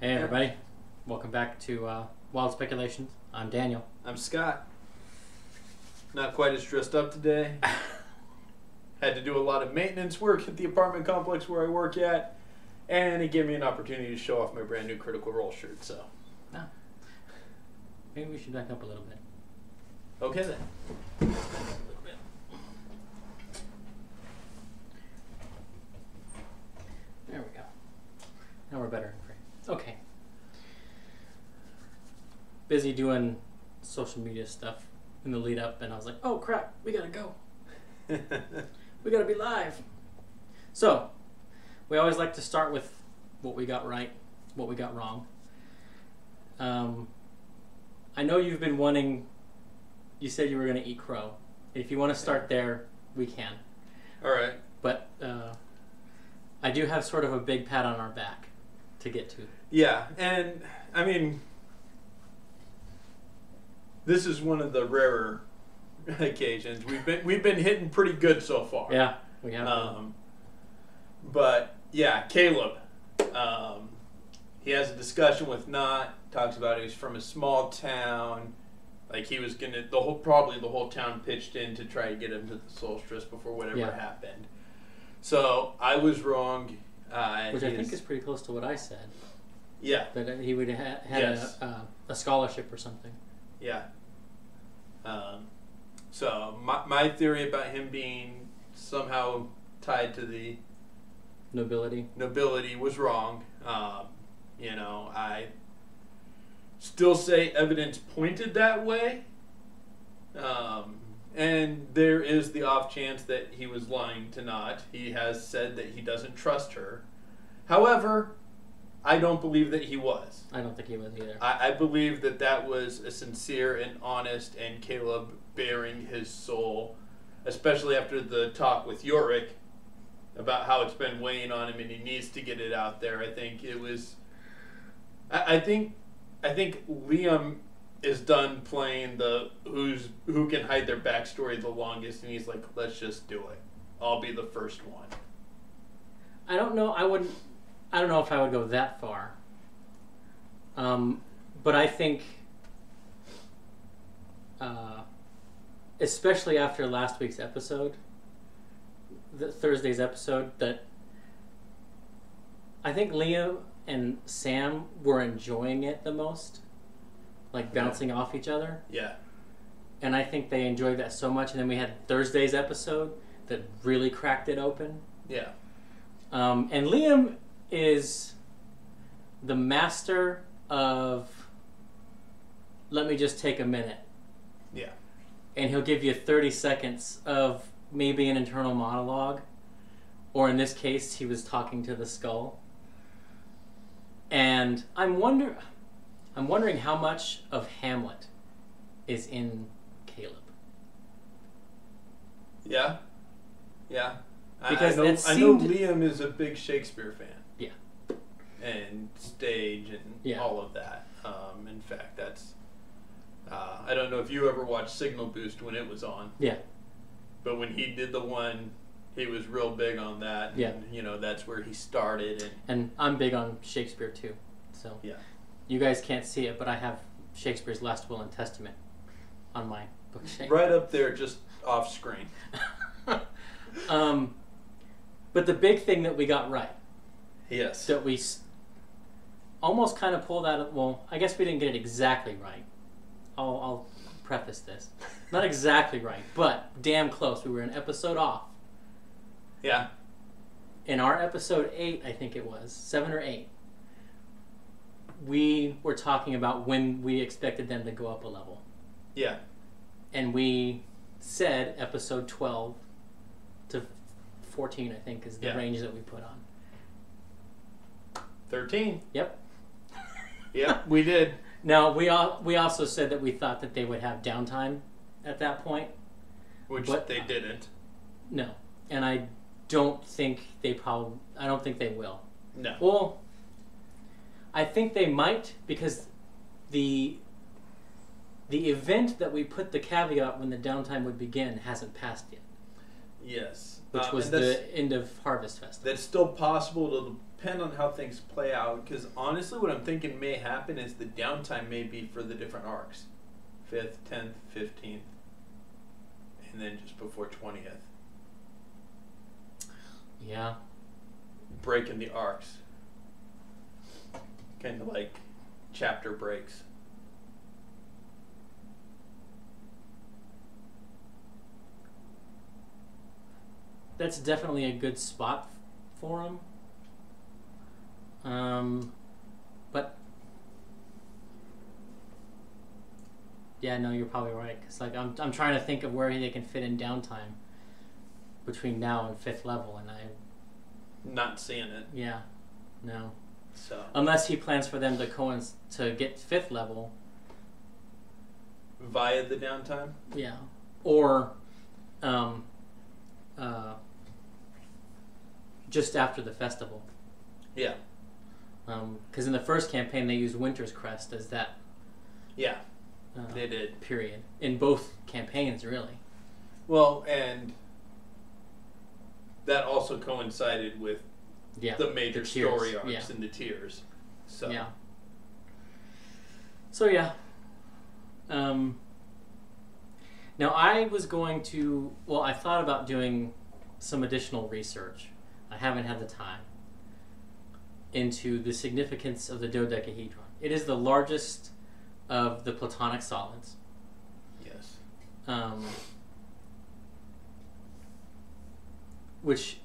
Hey everybody, welcome back to Wild Speculations. I'm Daniel. I'm Scott. Not quite as dressed up today. Had to do a lot of maintenance work at the apartment complex where I work at, and it gave me an opportunity to show off my brand new Critical Role shirt, so. Ah. Maybe we should back up a little bit. Okay then. A little bit. There we go. Now we're better in frame. Okay. Busy doing social media stuff in the lead up, and I was like, oh crap, we gotta go. We gotta be live. So, we always like to start with what we got right, what we got wrong. I know you've been wanting, you said you were gonna eat crow. If you want to start there, we can. Alright. But I do have sort of a big pat on our back to get to. Yeah, and I mean, this is one of the rarer occasions. We've been hitting pretty good so far. Yeah, we have. But yeah, Caleb. He has a discussion with Knott. Talks about he's from a small town. Like he was gonna probably the whole town pitched in to try to get him to the Solstice before whatever happened. So I was wrong. Which I think is pretty close to what I said. Yeah. That he would have had a scholarship or something. Yeah. So my theory about him being somehow tied to the nobility was wrong. I still say evidence pointed that way. And there is the off chance that he was lying to Knott. He has said that he doesn't trust her. However, I don't believe that he was. I don't think he was either. I believe that was a sincere and honest and Caleb bearing his soul, especially after the talk with Yorick about how it's been weighing on him and he needs to get it out there. I think it was... I think Liam is done playing the who can hide their backstory the longest, and he's like, let's just do it. I'll be the first one. I don't know. I don't know if I would go that far. But I think, especially after last week's episode, Thursday's episode, that I think Liam and Sam were enjoying it the most, like bouncing off each other. Yeah. And I think they enjoyed that so much. And then we had Thursday's episode that really cracked it open. Yeah. And Liam is the master of, let me just take a minute. Yeah. And he'll give you 30 seconds of maybe an internal monologue, or in this case, he was talking to the skull. And I'm wondering how much of Hamlet is in Caleb. Yeah. Yeah. Because I know Liam is a big Shakespeare fan. Yeah. And stage and all of that. In fact, that's... I don't know if you ever watched Signal Boost when it was on. Yeah. But when he did the one, he was real big on that. Yeah. And, that's where he started. And I'm big on Shakespeare too. So yeah. You you guys can't see it, but I have Shakespeare's Last Will and Testament on my bookshelf. Right up there, just off screen. But the big thing that we got right. Yes. That we almost kind of pulled out of, well, I guess we didn't get it exactly right. I'll preface this. Not exactly right, but damn close. We were an episode off. Yeah. In our episode 8, I think it was, 7 or 8, we were talking about when we expected them to go up a level. Yeah. And we said episode 12 to 14, I think, is the range that we put on. 13. Yep. Yep, we did. Now, we also said that we thought that they would have downtime at that point. Which they didn't. No. And I don't think they will. No. Well, I think they might, because the event that we put the caveat when the downtime would begin hasn't passed yet. Yes. Which was the end of Harvest Festival. That's still possible depend on how things play out, because honestly what I'm thinking may happen is the downtime may be for the different arcs. 5th, 10th, 15th, and then just before 20th. Yeah. Breaking the arcs. Kind of like chapter breaks. That's definitely a good spot for him. But yeah, no, you're probably right. Cause like I'm trying to think of where they can fit in downtime between now and 5th level, and I'm not seeing it. Yeah, no. So unless he plans for them to to get 5th level via the downtime. Yeah, or just after the festival. Yeah. Because in the first campaign they used Winter's Crest as that. Yeah, they did. Period. In both campaigns, really. Well, and that also coincided with the major story arcs and the tiers. So yeah. So yeah. Now I was going to. Well, I thought about doing some additional research. I haven't had the time. Into the significance of the dodecahedron. It is the largest of the platonic solids. Yes. Which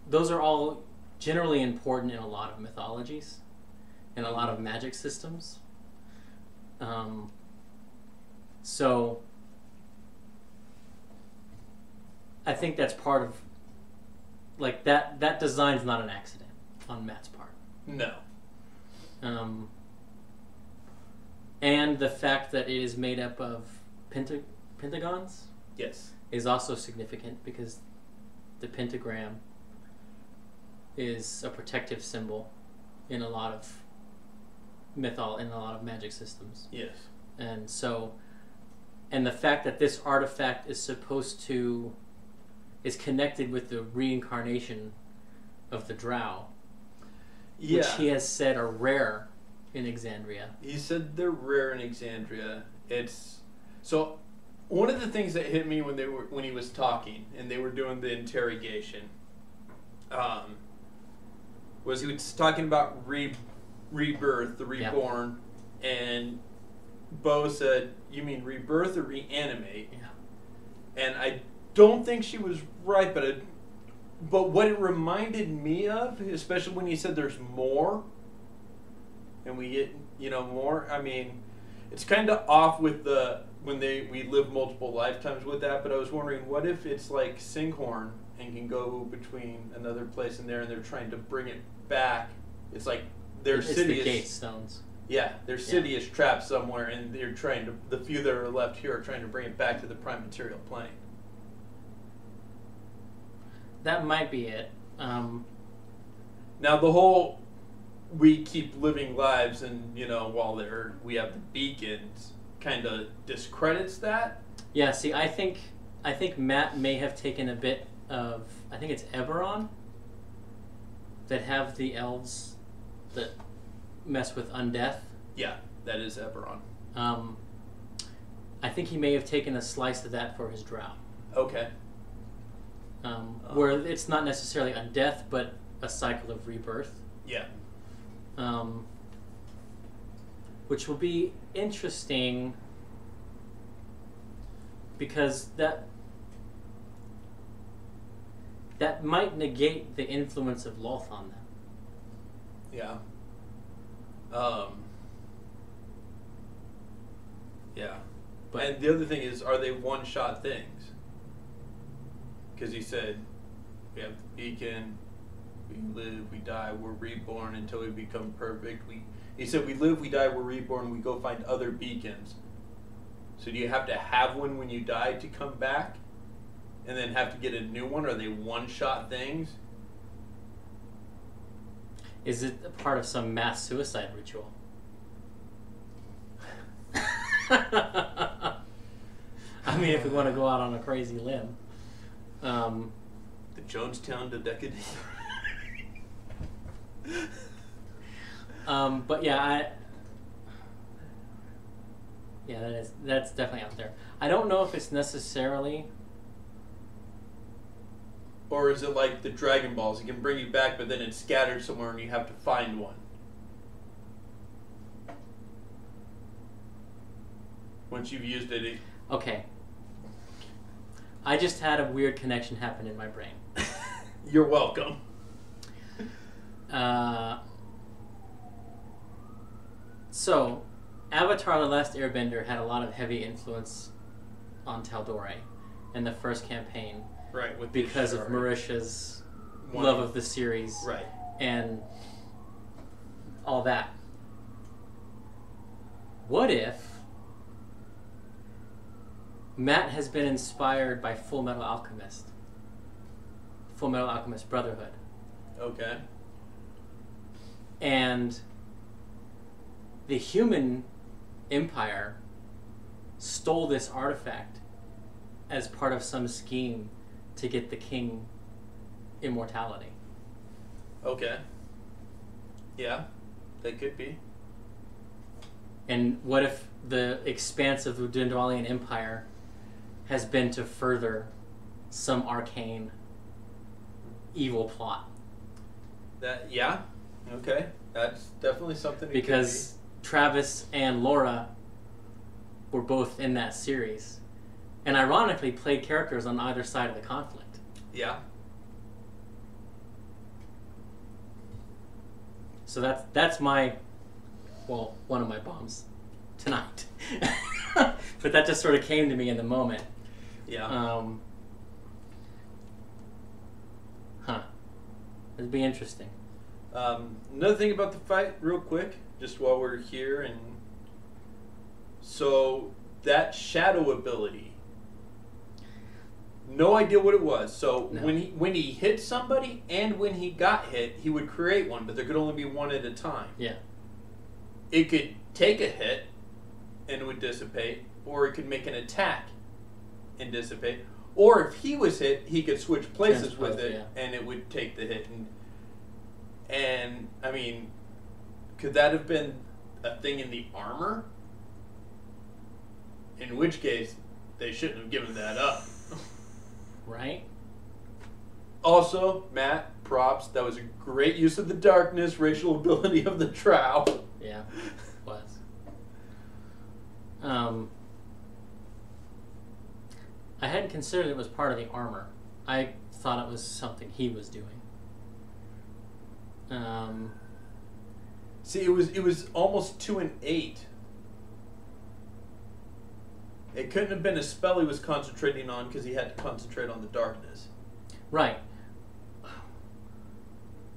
those are all generally important in a lot of mythologies and a lot of magic systems. So I think that's part of like that design's not an accident on Matt's part. No. And the fact that it is made up of pentagons, yes, is also significant because the pentagram is a protective symbol in a lot of in a lot of magic systems. Yes. And so, and the fact that this artifact is is connected with the reincarnation of the drow, which he has said are rare in Exandria. He said they're rare in Exandria. It's so one of the things that hit me when he was talking and they were doing the interrogation, was he was talking about rebirth, the reborn, and Bo said, "You mean rebirth or reanimate?" Yeah. And I don't think she was right, but what it reminded me of, especially when he said there's more, and we get more. I mean, it's kind of off with we live multiple lifetimes with that. But I was wondering, what if it's like Singhorn and can go between another place and there, and they're trying to bring it back. It's like their city the gate stones. Yeah, their city is trapped somewhere, and they're trying to. The few that are left here are trying to bring it back to the prime material plane. That might be it. Now the whole we keep living lives, and while we have the beacons, kind of discredits that. Yeah. See, I think Matt may have taken a bit of. I think it's Eberron that have the elves that mess with undeath. Yeah, that is Eberron. I think he may have taken a slice of that for his drow. Okay. Where it's not necessarily undeath, but a cycle of rebirth. Yeah. Which will be interesting because that might negate the influence of Loth on them. Yeah. Yeah. And the other thing is, are they one-shot things? Because he said, we have the beacon, we live, we die, we're reborn until we become perfect. He said, we live, we die, we're reborn, we go find other beacons. So do you have to have one when you die to come back? And then have to get a new one? Are they one-shot things? Is it a part of some mass suicide ritual? I mean, if we want to go out on a crazy limb. The Jonestown dodecahedron. But yeah, that's definitely out there. I don't know if it's necessarily. Or is it like the Dragon Balls? It can bring you back, but then it's scattered somewhere and you have to find one. Once you've used it. Okay. I just had a weird connection happen in my brain. You're welcome. So, Avatar: The Last Airbender had a lot of heavy influence on Tal'Dorei in the first campaign. Right, because of Marisha's love of the series. Right. And all that. What if Matt has been inspired by Full Metal Alchemist Brotherhood? Okay. And the human empire stole this artifact as part of some scheme to get the king immortality. Okay. Yeah, that could be. And what if the expanse of the Dwendalian Empire has been to further some arcane evil plot? Yeah. Okay. That's definitely something. Because Travis and Laura were both in that series, and ironically played characters on either side of the conflict. Yeah. So that's my, well, one of my bombs tonight. But that just sort of came to me in the moment. Yeah. It'd be interesting. Another thing about the fight, real quick, just while we're here, and so that shadow ability, no idea what it was. So No. when he hit somebody and when he got hit, he would create one, but there could only be one at a time. Yeah. It could take a hit and it would dissipate, or it could make an attack and dissipate, or if he was hit, he could switch places with it, yeah. and it would take the hit. And I mean, could that have been a thing in the armor? In which case, they shouldn't have given that up. Right? Also, Matt, props. That was a great use of the darkness, racial ability of the Trow. Yeah, was. I hadn't considered it was part of the armor. I thought it was something he was doing. See, it was almost 2 and 8. It couldn't have been a spell he was concentrating on because he had to concentrate on the darkness. Right.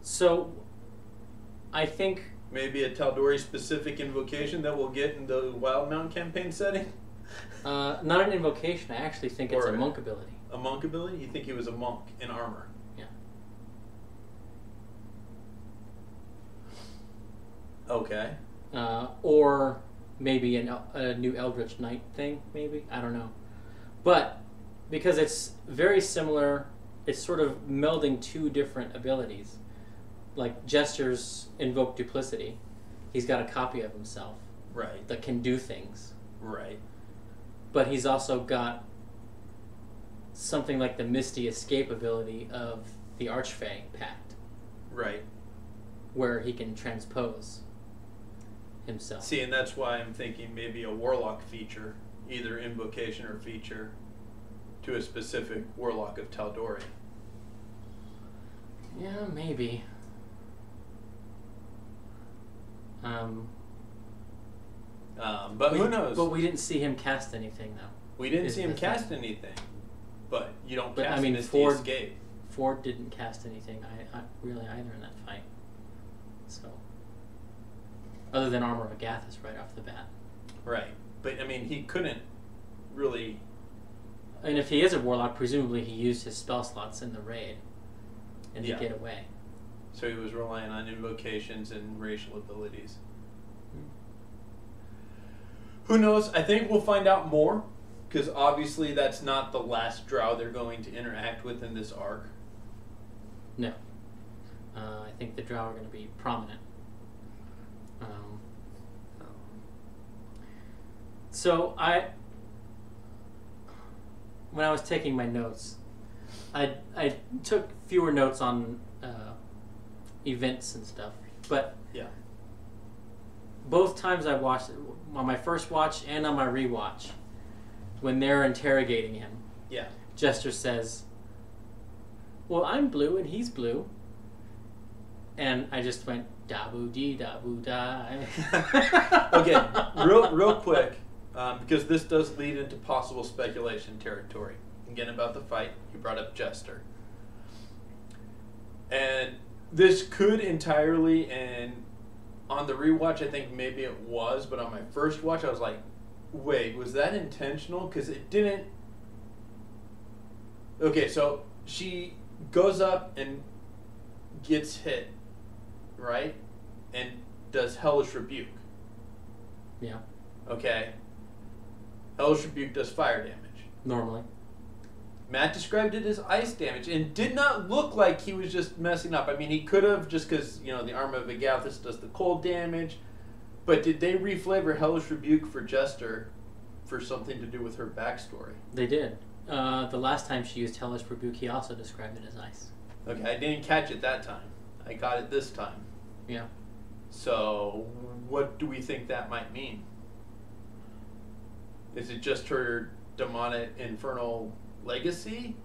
So, I think... Maybe a Tal'Dorei specific invocation that we'll get in the Wild Mountain campaign setting? not an invocation, I actually think it's a monk ability. A monk ability? You think he was a monk in armor? Yeah. Okay. Or maybe a new Eldritch Knight thing, maybe? I don't know. But, because it's very similar, it's sort of melding two different abilities. Like, Jester's invoke duplicity. He's got a copy of himself. Right. That can do things. Right. But he's also got something like the Misty Escape ability of the Archfey Pact. Right. Where he can transpose himself. See, and that's why I'm thinking maybe a Warlock feature, either invocation or feature, to a specific Warlock of Tal'Dorei. Yeah, maybe. But who knows? But we didn't see him cast anything, though. We didn't see him cast anything. But you don't But, cast I mean, Misty Escape. Ford didn't cast anything really either in that fight. So, other than Armor of Agathis right off the bat. Right. But, I mean, he couldn't really... And if he is a Warlock, presumably he used his spell slots in the raid and to get away. So he was relying on invocations and racial abilities. Who knows? I think we'll find out more, because obviously that's not the last Drow they're going to interact with in this arc. No. I think the Drow are going to be prominent. So when I was taking my notes, I took fewer notes on events and stuff, but yeah, both times I watched it, on my first watch and on my rewatch, when they're interrogating him, yeah, Jester says, "Well, I'm blue and he's blue," and I just went dabu dee dabu die. Okay, real quick, because this does lead into possible speculation territory. Again, about the fight, you brought up Jester. And this could entirely, and on the rewatch, I think maybe it was, but on my first watch, I was like, wait, was that intentional? Because it didn't... Okay, so she goes up and gets hit, right? And does Hellish Rebuke. Yeah. Okay. Hellish Rebuke does fire damage. Normally. Matt described it as ice damage and did not look like he was just messing up. I mean, he could have, just because, you know, the Arm of Agathis does the cold damage. But did they reflavor Hellish Rebuke for Jester for something to do with her backstory? They did. The last time she used Hellish Rebuke, he also described it as ice. Okay, I didn't catch it that time. I got it this time. Yeah. So, what do we think that might mean? Is it just her demonic infernal legacy,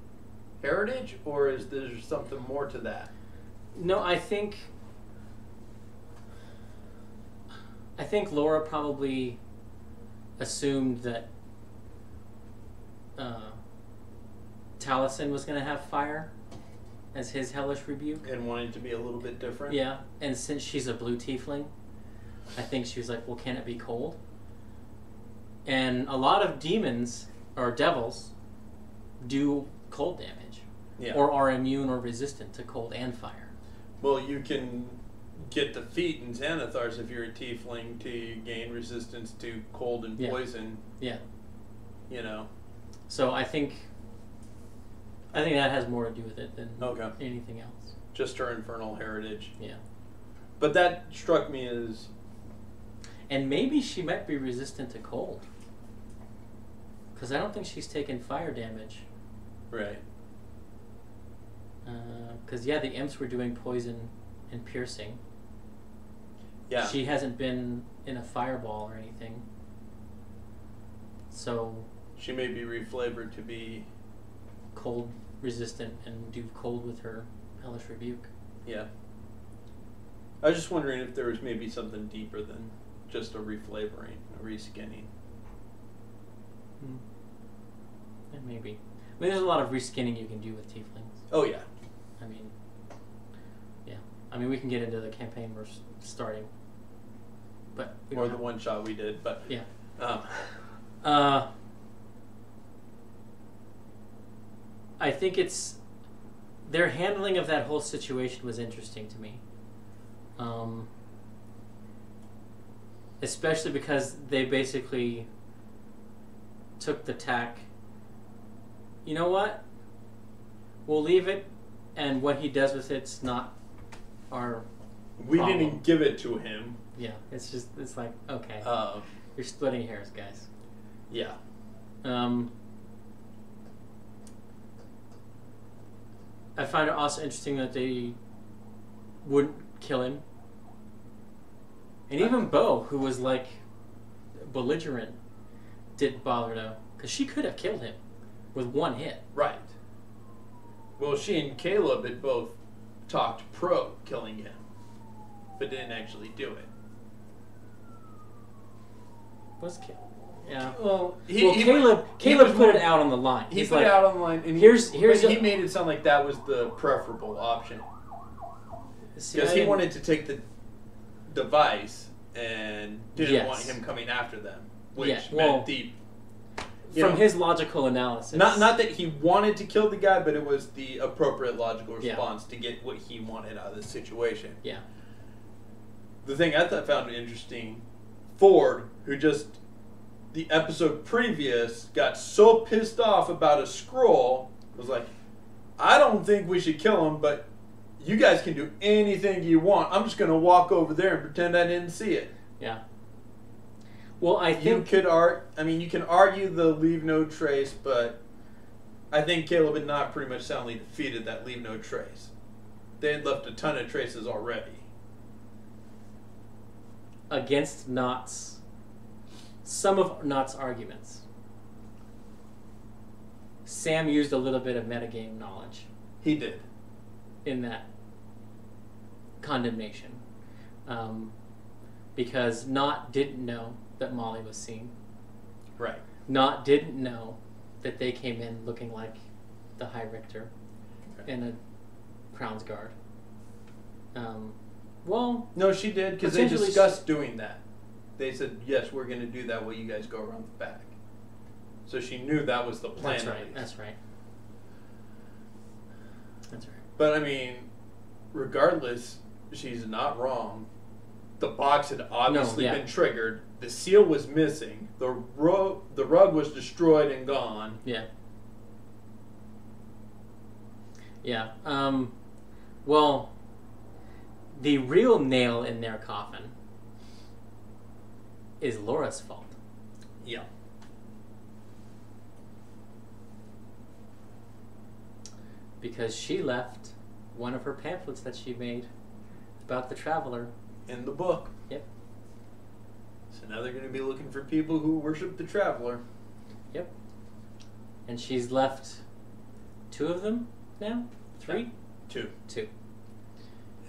heritage, or is there something more to that? No, I think Laura probably assumed that Taliesin was going to have fire as his Hellish Rebuke. And wanting to be a little bit different? Yeah, and since she's a blue tiefling, I think she was like, well, can it be cold? And a lot of demons, or devils, do cold damage. Yeah. Or are immune or resistant to cold and fire. Well, you can get the feat in Xanathars if you're a tiefling to gain resistance to cold and poison. Yeah. You know. So I think that has more to do with it than anything else. Just her infernal heritage. Yeah. But that struck me as... And maybe she might be resistant to cold. Because I don't think she's taken fire damage. Right. Because, the imps were doing poison and piercing. Yeah. She hasn't been in a fireball or anything. So... She may be reflavored to be... cold resistant and do cold with her Hellish Rebuke. Yeah. I was just wondering if there was maybe something deeper than just a reflavoring, a reskinning. Yeah, maybe. I mean, there's a lot of reskinning you can do with tieflings. Oh, yeah. I mean, yeah. I mean, we can get into the campaign we're starting. But or the one shot we did, but... Yeah. I think their handling of that whole situation was interesting to me. Especially because they basically took the tack, you know what? We'll leave it, and what he does with it's not our We problem. didn't give it to him. Yeah, it's like, okay. You're splitting hairs, guys. Yeah. I find it also interesting that they wouldn't kill him. And even Bo, who was like belligerent, didn't bother to, because she could have killed him with one hit. Right. Well, she and Caleb had both talked pro killing him, but didn't actually do it. Yeah. Well, Caleb put it out on the line. He put it out on the line, and he made it sound like that was the preferable option. Because he wanted to take the device and didn't want him coming after them, which meant from his logical analysis. Not that he wanted to kill the guy, but it was the appropriate logical response to get what he wanted out of the situation. Yeah. The thing I found interesting, Ford, who just the episode previous got so pissed off about a scroll, was like, I don't think we should kill him, but you guys can do anything you want. I'm just going to walk over there and pretend I didn't see it. Yeah. Well, I think you can argue the leave no trace, but I think Caleb and Knott pretty much soundly defeated that leave no trace. They had left a ton of traces already. Against some of Knott's arguments, Sam used a little bit of metagame knowledge. He did. In that condemnation. Because Knott didn't know that Molly was seen. Right. Knott didn't know that they came in looking like the High Richter and a Crown's Guard. Well... No, she did, because they discussed doing that. They said, yes, we're going to do that while you guys go around the back. So she knew that was the plan. That's right, that's right. That's right. But, I mean, regardless, she's not wrong. The box had obviously been triggered. The seal was missing. The rug was destroyed and gone. Yeah. Yeah. Well, the real nail in their coffin is Laura's fault. Yeah. Because she left one of her pamphlets that she made about the Traveler in the book. Yep. So now they're going to be looking for people who worship the Traveler. Yep. And she's left 2 of them now? 3? 2. 2.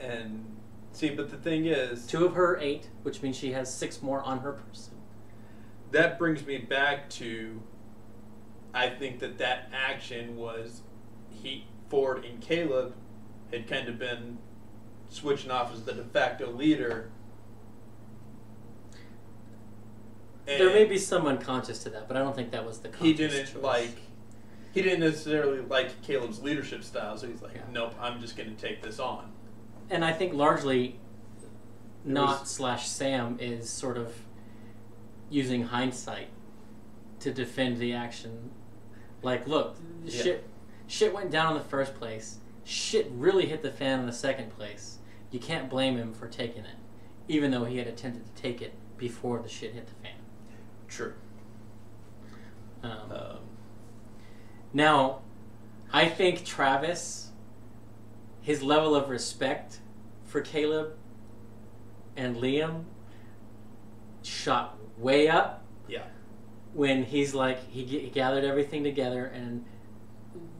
And see, but the thing is... 2 of her 8, which means she has 6 more on her person. That brings me back to, I think that action was Ford and Caleb had kind of been switching off as the de facto leader. And there may be some unconscious to that, but I don't think that was the conscious choice. He didn't necessarily like Caleb's leadership style, so he's like, nope, I'm just going to take this on. And I think largely Knott/Sam is sort of using hindsight to defend the action. Like, look, shit went down in the first place. Shit really hit the fan in the second place. You can't blame him for taking it, even though he had attempted to take it before the shit hit the fan. True. Now, I think Travis, his level of respect for Caleb and Liam shot way up. Yeah. When he's like, he gathered everything together and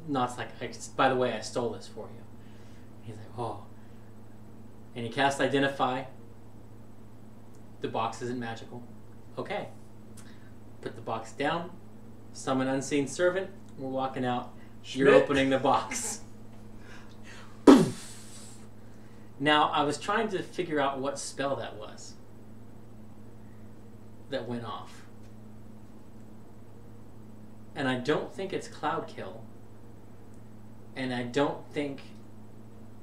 Knott's like, by the way, I stole this for you. He's like, oh. And he cast Identify. The box isn't magical. Okay. Put the box down. Summon Unseen Servant. We're walking out. You're opening the box. Now, I was trying to figure out what spell that was that went off. And I don't think it's Cloud Kill. And I don't think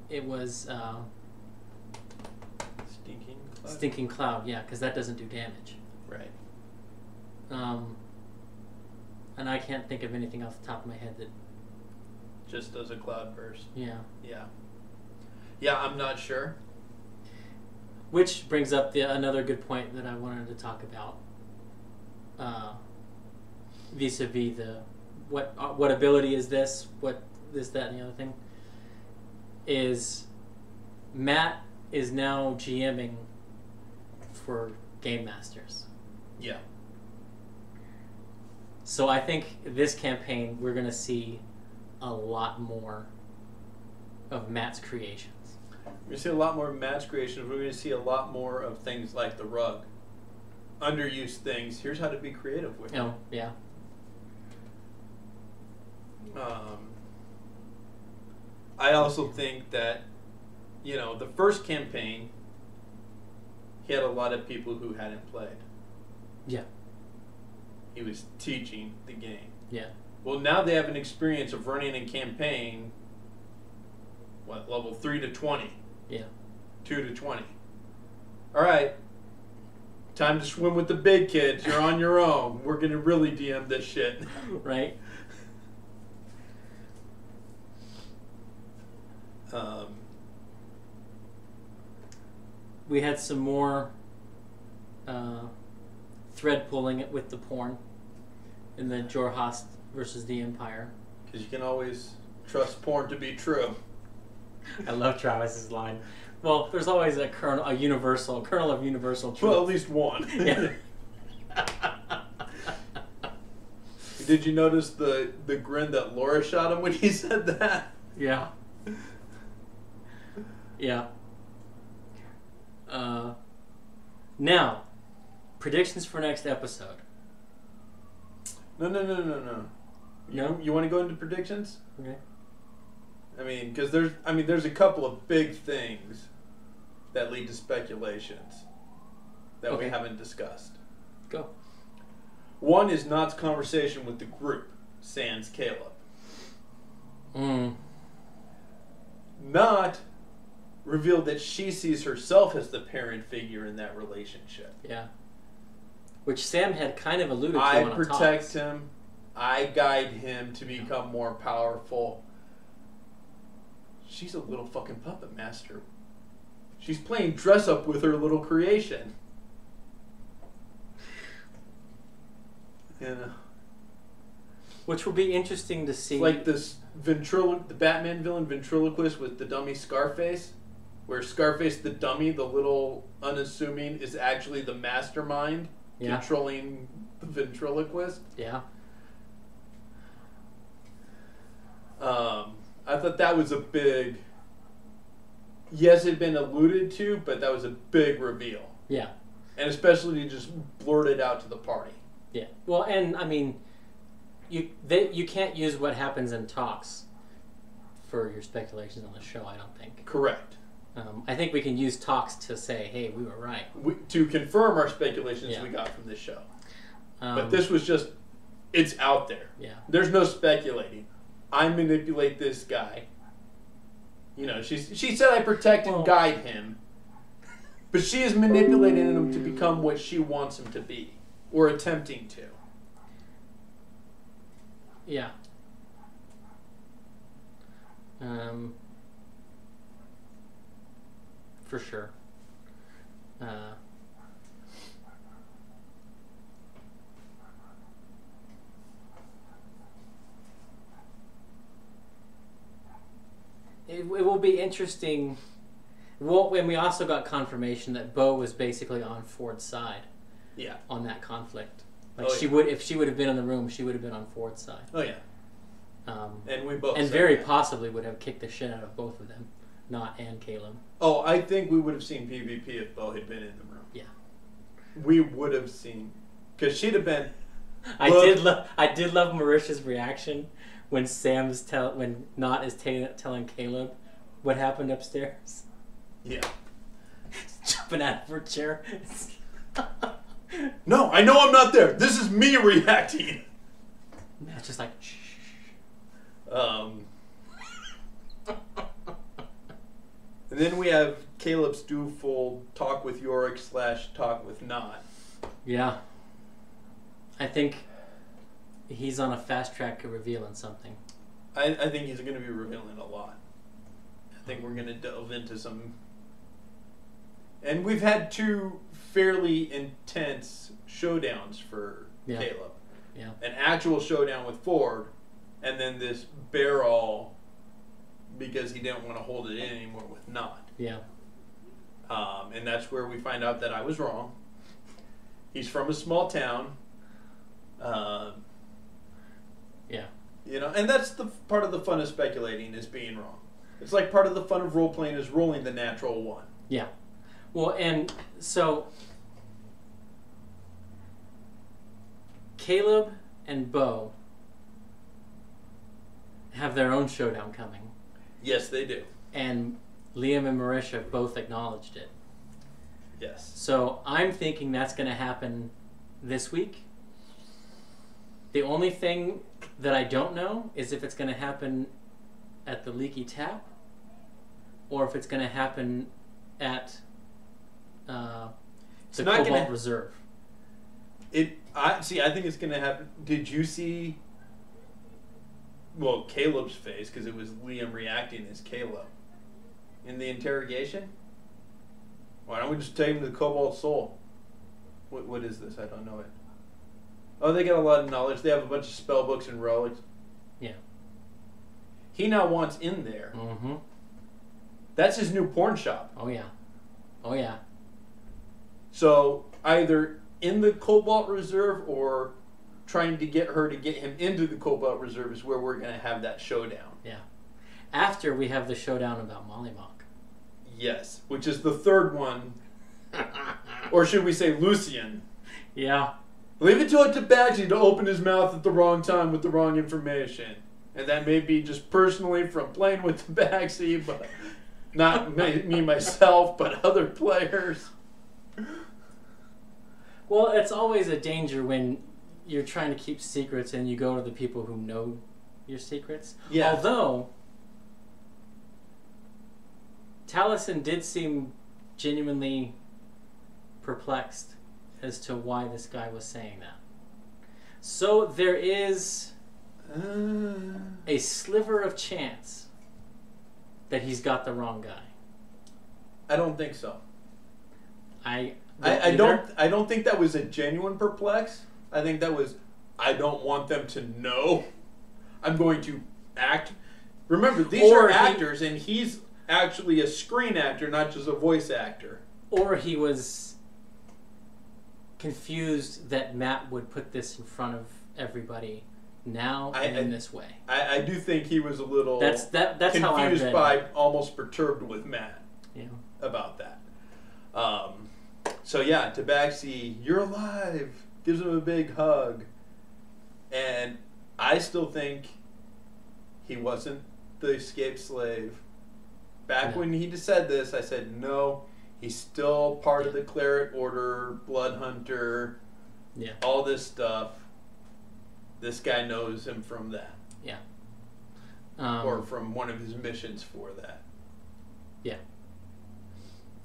it was Stinking Cloud, yeah, because that doesn't do damage. Right. And I can't think of anything off the top of my head that just does a cloud burst. Yeah. Yeah. Yeah, I'm not sure. Which brings up another good point that I wanted to talk about. Vis-a-vis what ability is this? What this, that, and the other thing? Is Matt is now GMing for Game Masters. Yeah. So I think this campaign we're going to see a lot more of Matt's creations. We're going to see a lot more of Matt's creations. We're going to see a lot more of things like the rug. Underused things. Here's how to be creative with it. Oh, yeah. I also think that, the first campaign, he had a lot of people who hadn't played. Yeah. He was teaching the game. Yeah. Well, now they have an experience of running a campaign, level 3 to 20? Yeah. 2 to 20. All right. Time to swim with the big kids. You're on your own. We're going to really DM this shit. Right. we had some more thread pulling it with the porn in the Jorhast versus the Empire. Because you can always trust porn to be true. I love Travis's line. Well, there's always a kernel of universal truth. Well, at least one. Yeah. Did you notice the grin that Laura shot him when he said that? Yeah. Yeah. Now, predictions for next episode. No. No? You want to go into predictions? Okay. I mean, because there's a couple of big things that lead to speculations that we haven't discussed. Go. One is Nott's conversation with the group, sans Caleb. Nott revealed that she sees herself as the parent figure in that relationship. Yeah. Which Sam had kind of alluded to I on a protect Talks. him. I guide him to become more powerful. She's a little fucking puppet master. She's playing dress up with her little creation. You know. Which will be interesting to see. It's like this the Batman villain ventriloquist with the dummy Scarface, where Scarface the dummy, the little unassuming, is actually the mastermind controlling the ventriloquist. Yeah. I thought that was a big... Yes, it had been alluded to, but that was a big reveal. Yeah. And especially to just blurt it out to the party. Yeah. Well, and, I mean, you can't use what happens in Talks for your speculations on the show, I don't think. Correct. I think we can use Talks to say, hey, we were right. To confirm our speculations we got from this show. But this was just... It's out there. Yeah. There's no speculating. I manipulate this guy. You know, she said I protect and guide him. But she is manipulating him to become what she wants him to be. Or attempting to. Yeah. For sure. It will be interesting. Well, and we also got confirmation that Bo was basically on Ford's side. Yeah. On that conflict, like if she would have been in the room, she would have been on Ford's side. Oh yeah. And we both. And very possibly would have kicked the shit out of both of them, Nott and Caleb. Oh, I think we would have seen PvP if Bo had been in the room. Yeah. We would have seen, because she'd have been. I did love Marisha's reaction when when Nott is telling Caleb what happened upstairs. Yeah. Jumping out of her chair. No, I know I'm not there. This is me reacting. Yeah, it's just like shh. And then we have Caleb's dufold talk with Yorick / talk with Nott. Yeah. I think he's on a fast track to revealing something. I think he's going to be revealing a lot. I think we're going to delve into some... And we've had two fairly intense showdowns for Caleb. Yeah. An actual showdown with Ford, and then this bear-all because he didn't want to hold it in anymore with Nott. Yeah. And that's where we find out that I was wrong. He's from a small town. Yeah. You know, and that's the part of the fun of speculating is being wrong. It's like part of the fun of role-playing is rolling the natural one. Yeah. Well, and so Caleb and Bo have their own showdown coming. Yes, they do. And Liam and Marisha both acknowledged it. Yes. So I'm thinking that's going to happen this week. The only thing that I don't know is if it's going to happen at the Leaky Tap or if it's going to happen at the Cobalt Reserve. I think it's going to happen. Did you see... Well, Caleb's face, because it was Liam reacting as Caleb. In the interrogation? Why don't we just take him to the Cobalt Soul? What is this? I don't know it. Oh, they got a lot of knowledge. They have a bunch of spell books and relics. Yeah. He now wants in there. Mm-hmm. That's his new porn shop. Oh, yeah. Oh, yeah. So either in the Cobalt Reserve or trying to get her to get him into the Cobalt Reserve is where we're going to have that showdown. Yeah. After we have the showdown about Mollymawk. Yes, which is the third one. Or should we say Lucian? Yeah. Leave it to a Tabaxi to open his mouth at the wrong time with the wrong information. And that may be just personally from playing with Tabaxi, but not me myself, but other players. Well, it's always a danger when you're trying to keep secrets and you go to the people who know your secrets. Yeah. Although, Taliesin did seem genuinely perplexed as to why this guy was saying that. So there is a sliver of chance that he's got the wrong guy. I don't think so. I don't think that was a genuine perplex. I think that was, I don't want them to know. I'm going to act. Remember, these are actors, and he's actually a screen actor, not just a voice actor. Or he was confused that Matt would put this in front of everybody now and in this way. I do think he was a little that's how I confused read by it. Almost perturbed with Matt about that. So yeah, Tabaxi, you're alive, gives him a big hug. And I still think he wasn't the escaped slave. Back when he said this, I said, no, he's still part of the Claret Order, Blood Hunter, all this stuff. This guy knows him from that. Yeah. Or from one of his missions for that. Yeah.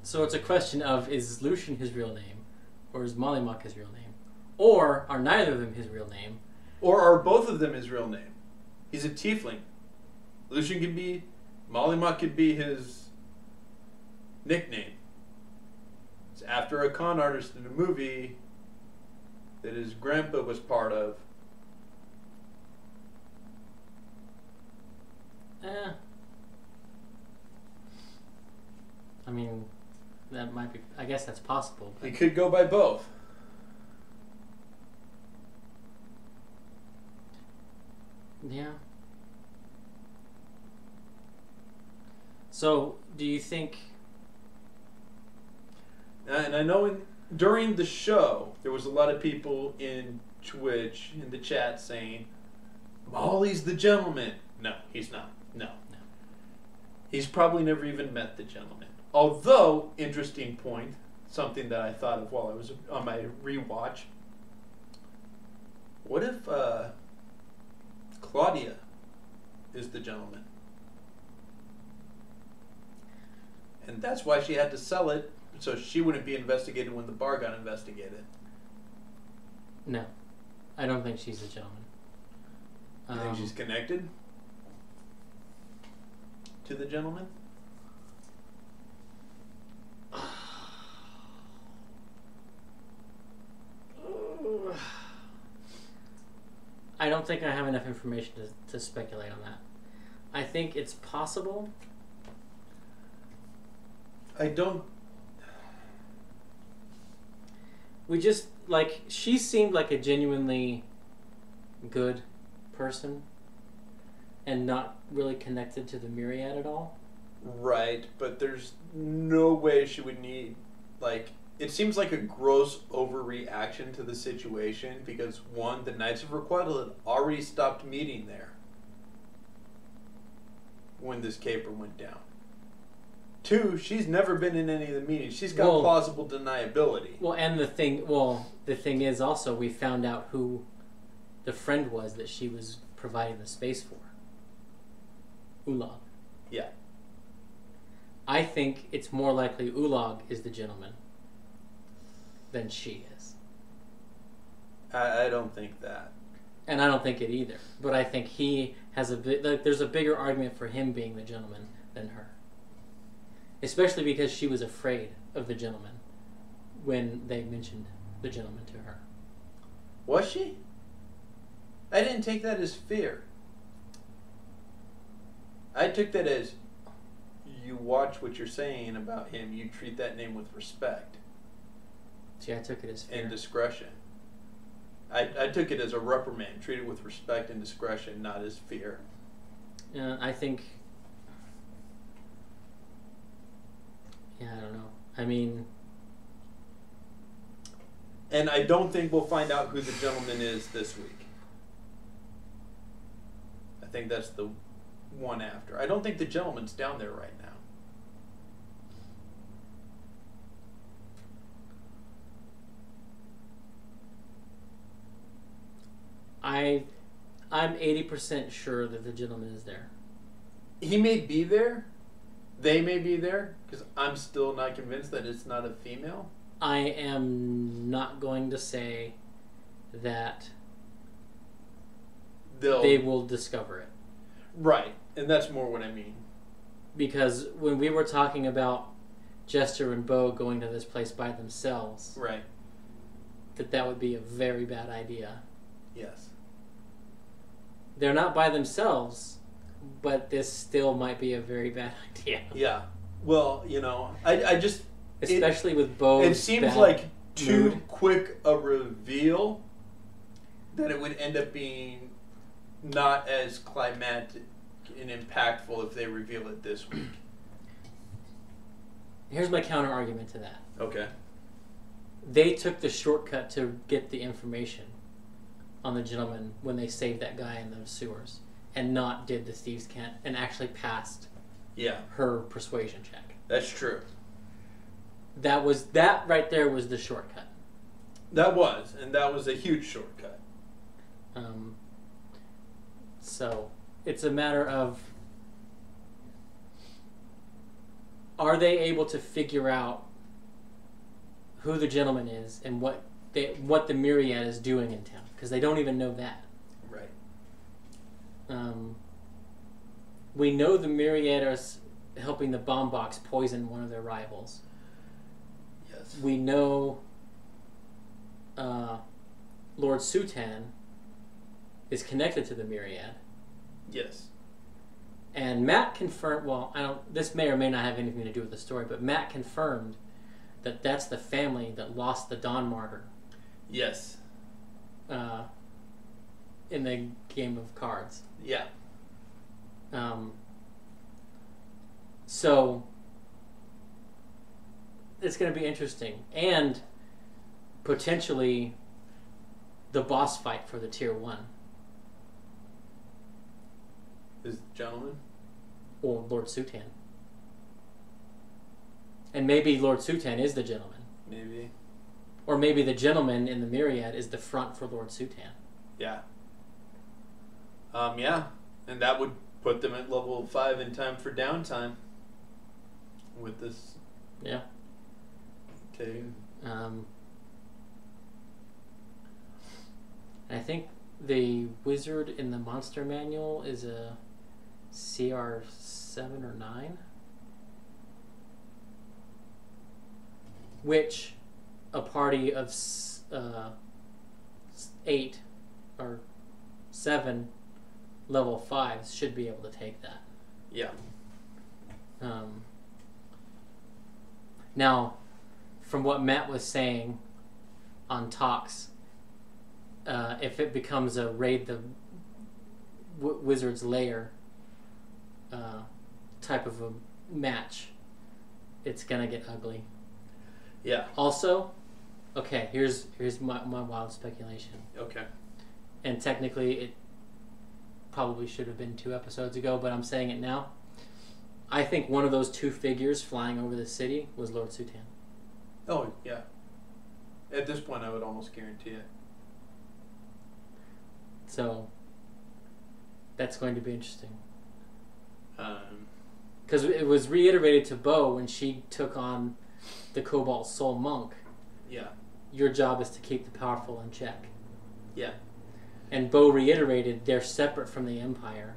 So it's a question of, is Lucian his real name? Or is Mollymawk his real name? Or are neither of them his real name? Or are both of them his real name? He's a tiefling. Lucian could be... Mollymawk could be his nickname. It's after a con artist in a movie that his grandpa was part of. I mean, that might be... I guess that's possible. He could go by both. Yeah. So, do you think... And I know during the show, there was a lot of people in Twitch, in the chat, saying, Molly's the gentleman. No, he's not. No. He's probably never even met the gentleman. Although, interesting point, something that I thought of while I was on my rewatch. What if Claudia is the gentleman? And that's why she had to sell it, so she wouldn't be investigated when the bar got investigated. No. I don't think she's the gentleman. You think she's connected to the gentleman? I don't think I have enough information to speculate on that. I think it's possible. I don't... We just, like, she seemed like a genuinely good person and not really connected to the Myriad at all. Right, but there's no way she would need, like, it seems like a gross overreaction to the situation because, one, the Knights of Requital had already stopped meeting there when this caper went down. Two, she's never been in any of the meetings. She's got plausible deniability. Well, and the thing is also we found out who the friend was that she was providing the space for. Ulag. Yeah. I think it's more likely Ulag is the gentleman than she is. I don't think that. And I don't think it either. But I think he has there's a bigger argument for him being the gentleman than her. Especially because she was afraid of the gentleman when they mentioned the gentleman to her. Was she? I didn't take that as fear. I took that as you watch what you're saying about him. You treat that name with respect. See, I took it as fear. And discretion. I took it as a reprimand. Treat it with respect and discretion, not as fear. I think... Yeah, I don't know. I mean... And I don't think we'll find out who the gentleman is this week. I think that's the one after. I don't think the gentleman's down there right now. I'm 80% sure that the gentleman is there. He may be there. They may be there. Because I'm still not convinced that it's not a female. I am not going to say that they will discover it. Right. And that's more what I mean. Because when we were talking about Jester and Bo going to this place by themselves, right, that would be a very bad idea. Yes. They're not by themselves, but this still might be a very bad idea. Yeah. Well, you know, I just... Especially with Bo's it seems like too quick a reveal that it would end up being not as climactic and impactful if they reveal it this week. Here's my counter argument to that. Okay. They took the shortcut to get the information on the gentleman when they saved that guy in the sewers, and not did the thieves' cant and actually passed her persuasion check. That's true. That right there was the shortcut. That was a huge shortcut. So it's a matter of, are they able to figure out who the gentleman is and what the Myriad is doing in town? Because they don't even know that. Right. We know the Myriad is helping the bomb box poison one of their rivals. Yes. We know Lord Sutan is connected to the Myriad. Yes. And Matt confirmed, this may or may not have anything to do with the story, but Matt confirmed that that's the family that lost the Dawn Martyr. Yes. In the game of cards. Yeah. So it's going to be interesting, and potentially the boss fight for the Tier 1. Is the gentleman? Or Lord Sutan. And maybe Lord Sutan is the gentleman. Maybe. Or maybe the gentleman in the Myriad is the front for Lord Sutan. Yeah. Yeah. And that would put them at level 5 in time for downtime. With this. Yeah. Okay. I think the wizard in the monster manual is a CR 7 or 9, which a party of 8 or 7 level 5s should be able to take that. Yeah. Now, from what Matt was saying on Talks, if it becomes a raid the wizard's lair type of a match, it's gonna get ugly. Yeah. Also, okay, here's my wild speculation. Okay. And technically it probably should have been 2 episodes ago, but I'm saying it now. I think one of those 2 figures flying over the city was Lord Sutan. Oh, yeah. At this point, I would almost guarantee it. So, that's going to be interesting. Because it was reiterated to Bo when she took on the Cobalt Soul Monk. Yeah. Your job is to keep the powerful in check. Yeah. And Bo reiterated they're separate from the Empire.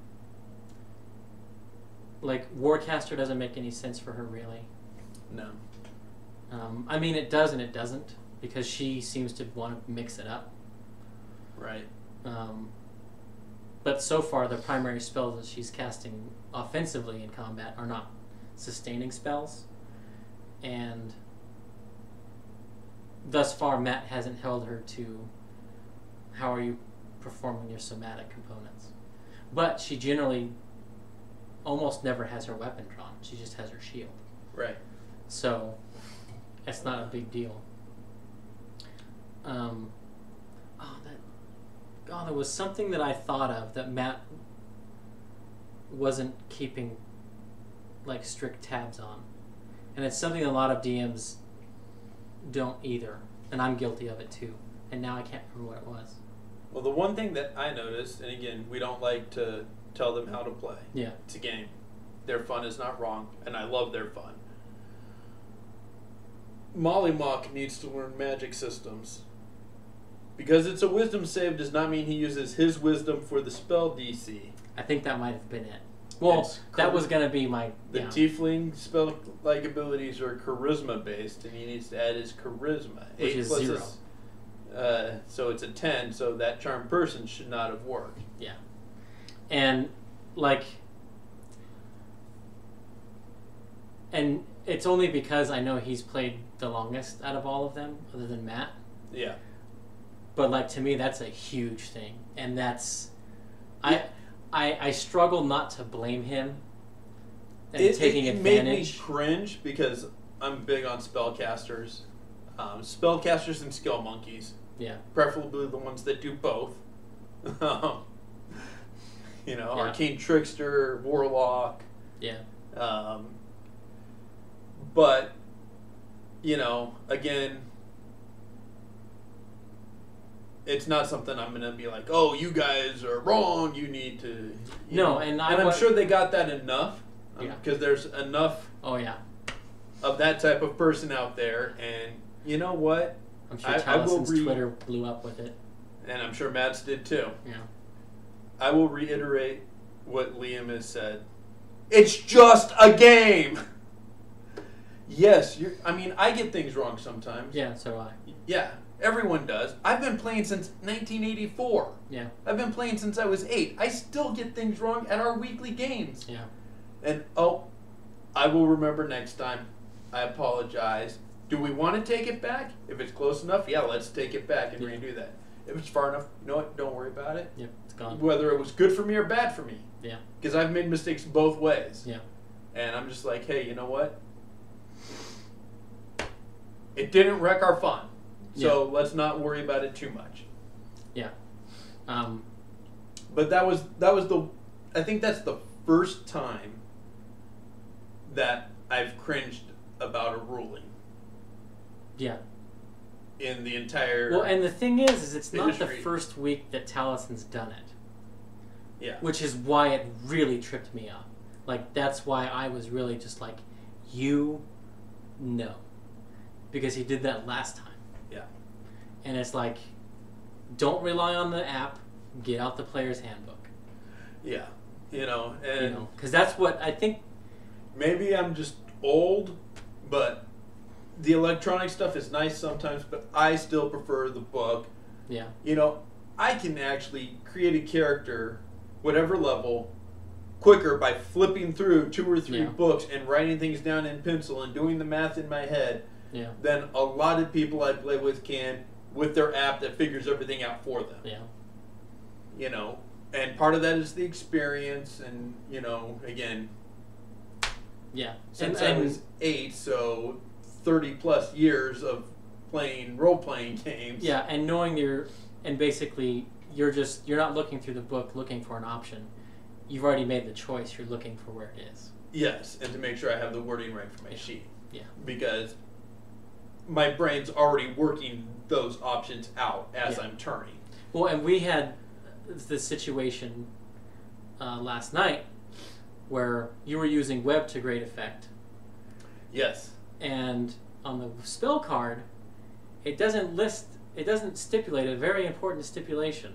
like Warcaster doesn't make any sense for her really. No. I mean, it does and it doesn't, because she seems to want to mix it up. Right. But so far, the primary spells that she's casting offensively in combat are not sustaining spells. And thus far, Matt hasn't held her to how are you performing your somatic components. But she generally almost never has her weapon drawn. She just has her shield. Right. So it's not a big deal. There was something that I thought of that Matt wasn't keeping like strict tabs on, and it's something a lot of DMs don't either, and I'm guilty of it too. And now I can't remember what it was. Well, the one thing that I noticed, and again, we don't like to tell them how to play. Yeah. It's a game. Their fun is not wrong, and I love their fun. Mollymock needs to learn magic systems. Because it's a wisdom save does not mean he uses his wisdom for the spell DC. I think that might have been it. Well, that was going to be my... The tiefling spell-like abilities are charisma-based, and he needs to add his charisma. Which is 0. So it's a 10, so that charmed person should not have worked. Yeah. And, like... And it's only because I know he's played the longest out of all of them, other than Matt. Yeah. But, like, to me, that's a huge thing. And that's... I struggle not to blame him and taking advantage. It made me cringe because I'm big on spellcasters. Spellcasters and skill monkeys. Yeah. Preferably the ones that do both. Arcane Trickster, Warlock. Yeah. But, again... It's not something I'm going to be like, oh, you guys are wrong, you need to... And I'm sure they got that enough, because there's enough of that type of person out there, and you know what? I'm sure Talison's Twitter blew up with it. And I'm sure Matt's did too. Yeah. I will reiterate what Liam has said. It's just a game! Yes, I get things wrong sometimes. Yeah, so do I. Yeah. Everyone does. I've been playing since 1984. Yeah. I've been playing since I was 8. I still get things wrong at our weekly games. Yeah. And, I will remember next time. I apologize. Do we want to take it back? If it's close enough, yeah, let's take it back and redo that. If it's far enough, you know what? Don't worry about it. Yep, it's gone. Whether it was good for me or bad for me. Yeah. Because I've made mistakes both ways. Yeah. And I'm just like, hey, you know what? It didn't wreck our fun. So let's not worry about it too much. Yeah. But that was I think that's the first time that I've cringed about a ruling. Yeah. In the entire... Well, and the thing is it's not history. the first week that Talison's done it. Yeah. Which is why it really tripped me up. Like, that's why I was really just like, because he did that last time. Yeah. And it's like, don't rely on the app. Get out the player's handbook. Yeah. Because that's what I think. Maybe I'm just old, but the electronic stuff is nice sometimes, but I still prefer the book. Yeah. I can actually create a character, whatever level, quicker by flipping through 2 or 3 books and writing things down in pencil and doing the math in my head than a lot of people I play with can with their app that figures everything out for them. Yeah. And part of that is the experience and, again... Yeah. Since I was 8, so 30 plus years of playing role-playing games. Yeah, and knowing basically you're not looking through the book looking for an option. You've already made the choice. You're looking for where it is. Yes, and to make sure I have the wording right for my sheet. Yeah. Because my brain's already working those options out as I'm turning. Well, and we had the situation last night where you were using web to great effect. Yes. And on the spell card, it doesn't stipulate a very important stipulation.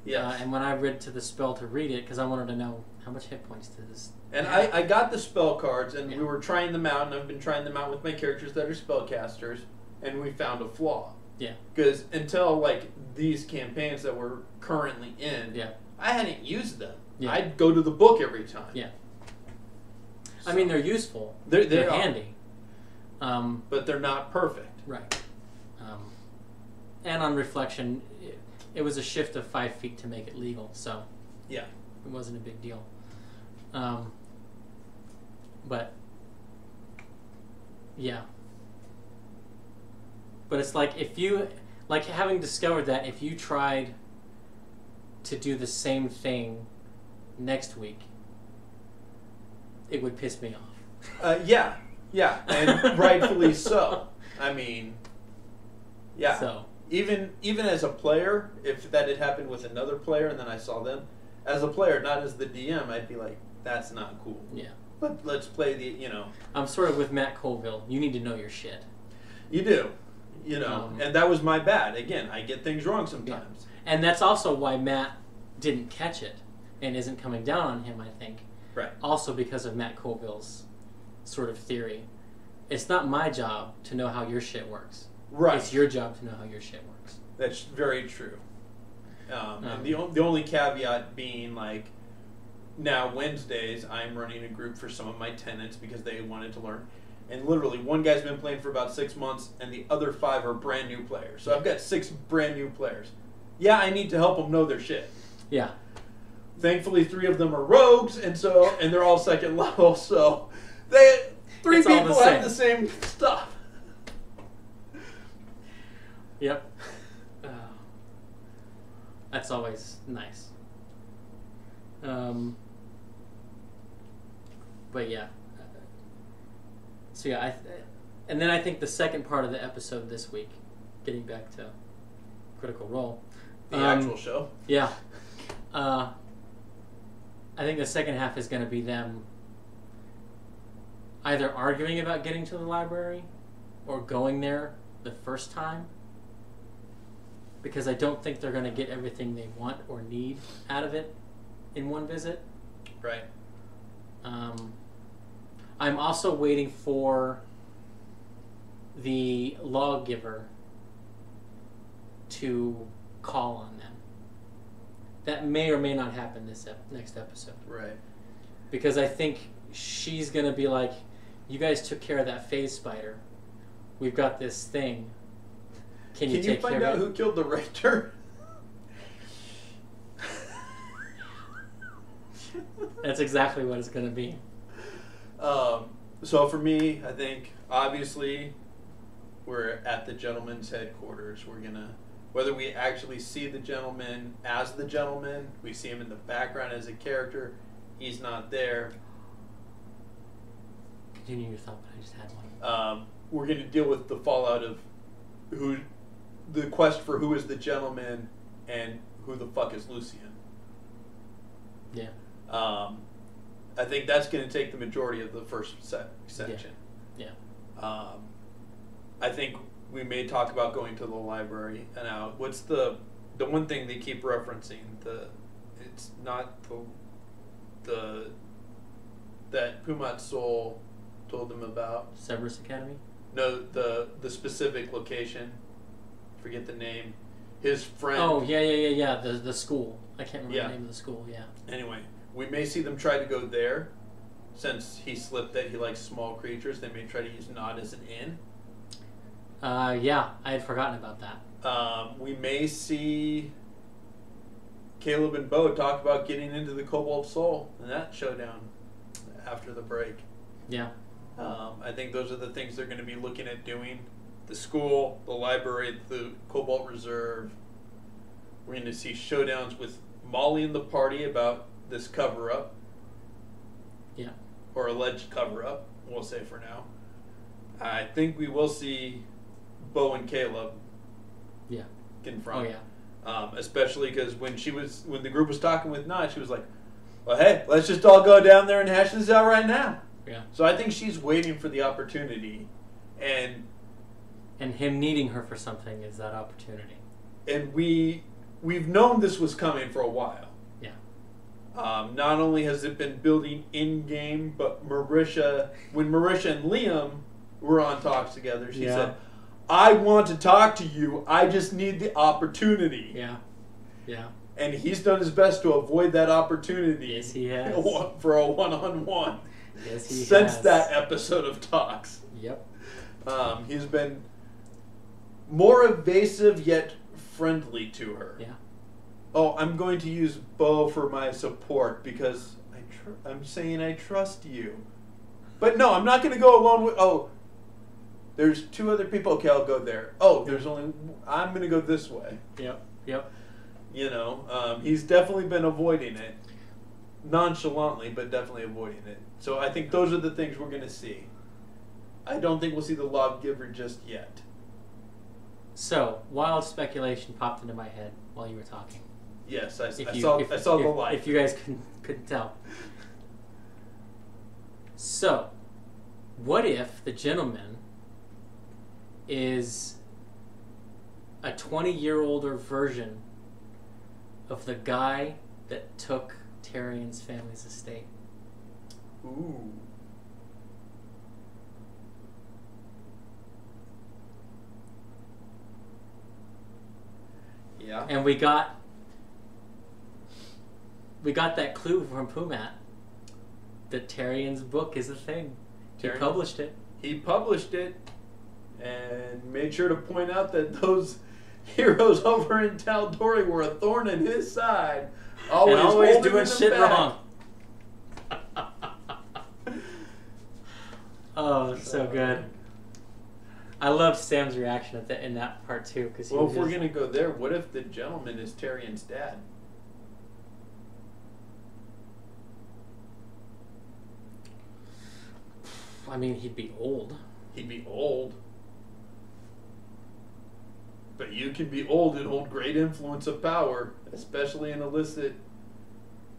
Yes. And when I read to the spell to read it, because I wanted to know How much hit points does this? And I got the spell cards, and Yeah. we were trying them out, and I've been trying them out with my characters that are spellcasters, and we found a flaw. Yeah. Because until, like, these campaigns that we're currently in, Yeah. I hadn't used them. Yeah. I'd go to the book every time. Yeah. So, I mean, they're useful. They're They're handy. but they're not perfect. Right. And on reflection, it was a shift of 5 feet to make it legal, so Yeah. it wasn't a big deal. But yeah. But it's like if you, like having discovered that if you tried to do the same thing next week, it would piss me off. Yeah, and rightfully so. I mean, yeah. So Even as a player, if that had happened with another player and then I saw them, as a player, not as the DM, I'd be like, that's not cool. yeah. Let's play the, I'm sort of with Matt Colville. You need to know your shit. You do. And that was my bad. Again, I get things wrong Yeah. sometimes. And that's also why Matt didn't catch it and isn't coming down on him, I think. Right. Also because of Matt Colville's sort of theory. It's not my job to know how your shit works. Right. It's your job to know how your shit works. That's very true. And the only caveat being, like, now Wednesdays, I'm running a group for some of my tenants because they wanted to learn. And literally, one guy's been playing for about 6 months, and the other 5 are brand new players. So I've got 6 brand new players. Yeah, I need to help them know their shit. Yeah. Thankfully, 3 of them are rogues, and they're all second level. So three It's all people the have the same stuff. Yep. That's always nice. But yeah. So yeah, and then I think the second part of the episode this week, getting back to Critical Role. The actual show. Yeah. I think the second half is going to be them either arguing about getting to the library or going there the first time. Because I don't think they're going to get everything they want or need out of it in one visit. Right. I'm also waiting for the lawgiver to call on them. That may or may not happen this next episode. Right. Because I think she's going to be like, you guys took care of that phase spider. We've got this thing. Can you take find care out of it? who killed the rector? That's exactly what it's going to be. So for me, I think obviously we're at the gentleman's headquarters. We're gonna, whether we actually see the gentleman as the gentleman, we see him in the background as a character, he's not there. Continue your thought, but I just had one. We're gonna deal with the fallout of the quest for who is the gentleman and who the fuck is Lucian. Yeah. I think that's going to take the majority of the first section. Yeah. I think we may talk about going to the library. And now, what's the one thing they keep referencing? It's not the that Pumat Soul told them about. Cerberus Academy? No, the specific location. Forget the name. His friend. Oh, yeah. The school. I can't remember Yeah. the name of the school, yeah. Anyway, we may see them try to go there. Since he slipped that he likes small creatures, they may try to use Nod as an inn. Yeah, I had forgotten about that. We may see Caleb and Bo talk about getting into the Cobalt Soul and that showdown after the break. Yeah. I think those are the things they're going to be looking at doing. The school, the library, the Cobalt Reserve. We're going to see showdowns with Molly and the party about this cover-up. Yeah. Or alleged cover-up, we'll say for now. I think we will see Bo and Caleb. Yeah. Confront. Oh yeah. Especially because when the group was talking with Nod, she was like, "Well, hey, let's just all go down there and hash this out right now." Yeah. So I think she's waiting for the opportunity, and him needing her for something is that opportunity. And we've known this was coming for a while. Yeah. Not only has it been building in-game, but when Marisha and Liam were on Talks together, she said, I want to talk to you, I just need the opportunity. Yeah. Yeah. And he's done his best to avoid that opportunity. Yes, he has. For a one-on-one. Yes, he has. Since that episode of Talks. Yep. He's been more evasive yet friendly to her. Yeah. Oh, I'm going to use Bo for my support because I'm saying I trust you. But no, I'm not going to go alone with... Oh, there's 2 other people. Okay, I'll go there. Oh, I'm going to go this way. Yep. Yep. You know, he's definitely been avoiding it. Nonchalantly, but definitely avoiding it. So I think those are the things we're going to see. I don't think we'll see the lawgiver just yet. So, wild speculation popped into my head while you were talking. Yes, I saw the light. If you guys couldn't tell. So, what if the gentleman is a 20-year-older version of the guy that took Tyrion's family's estate? Ooh. Yeah. And we got that clue from Pumat that Tyrion's book is a thing. He published it. He published it and made sure to point out that those heroes over in Tal'Dorei were a thorn in his side. Always doing shit wrong. Oh, so good. I loved Sam's reaction in that part too. Cause if we're going to go there, what if the gentleman is Tyrion's dad? I mean, he'd be old. He'd be old. But you can be old and hold great influence of power, especially in illicit...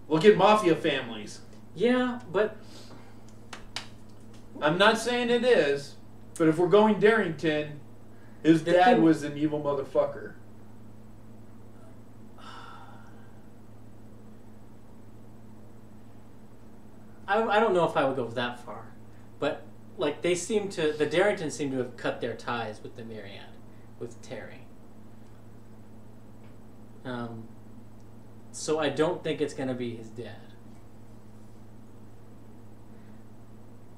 Look at mafia families. Yeah, but... I'm not saying it is, but if we're going Darrington, his dad was an evil motherfucker. I don't know if I would go that far. But, like, the Darringtons seem to have cut their ties with the Myriad, with Terry. So I don't think it's going to be his dad.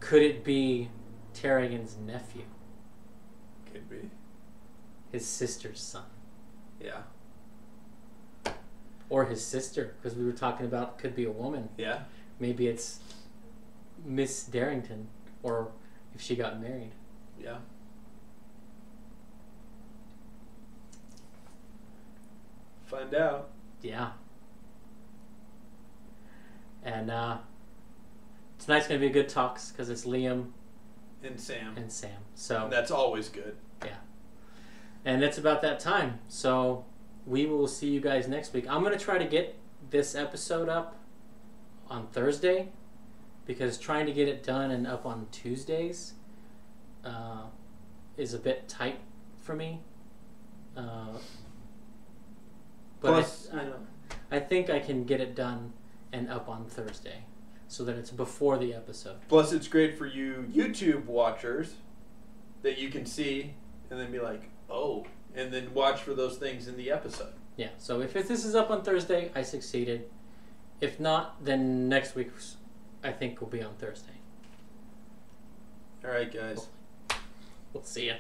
Could it be Tyrion's nephew? Could be. His sister's son. Yeah. Or his sister, because we were talking about could be a woman. Yeah. Maybe it's Miss Darrington, or if she got married. Yeah. Find out. Yeah. And tonight's going to be good talks because it's Liam and Sam. So and that's always good. Yeah. And it's about that time. So we will see you guys next week. I'm going to try to get this episode up on Thursday because trying to get it done and up on Tuesdays is a bit tight for me. But plus, I think I can get it done and up on Thursday so that it's before the episode. Plus, it's great for you YouTube watchers that you can see and then be like, oh, and then watch for those things in the episode. Yeah, so if this is up on Thursday, I succeeded. If not, then next week's, I think, will be on Thursday. All right, guys. We'll see ya.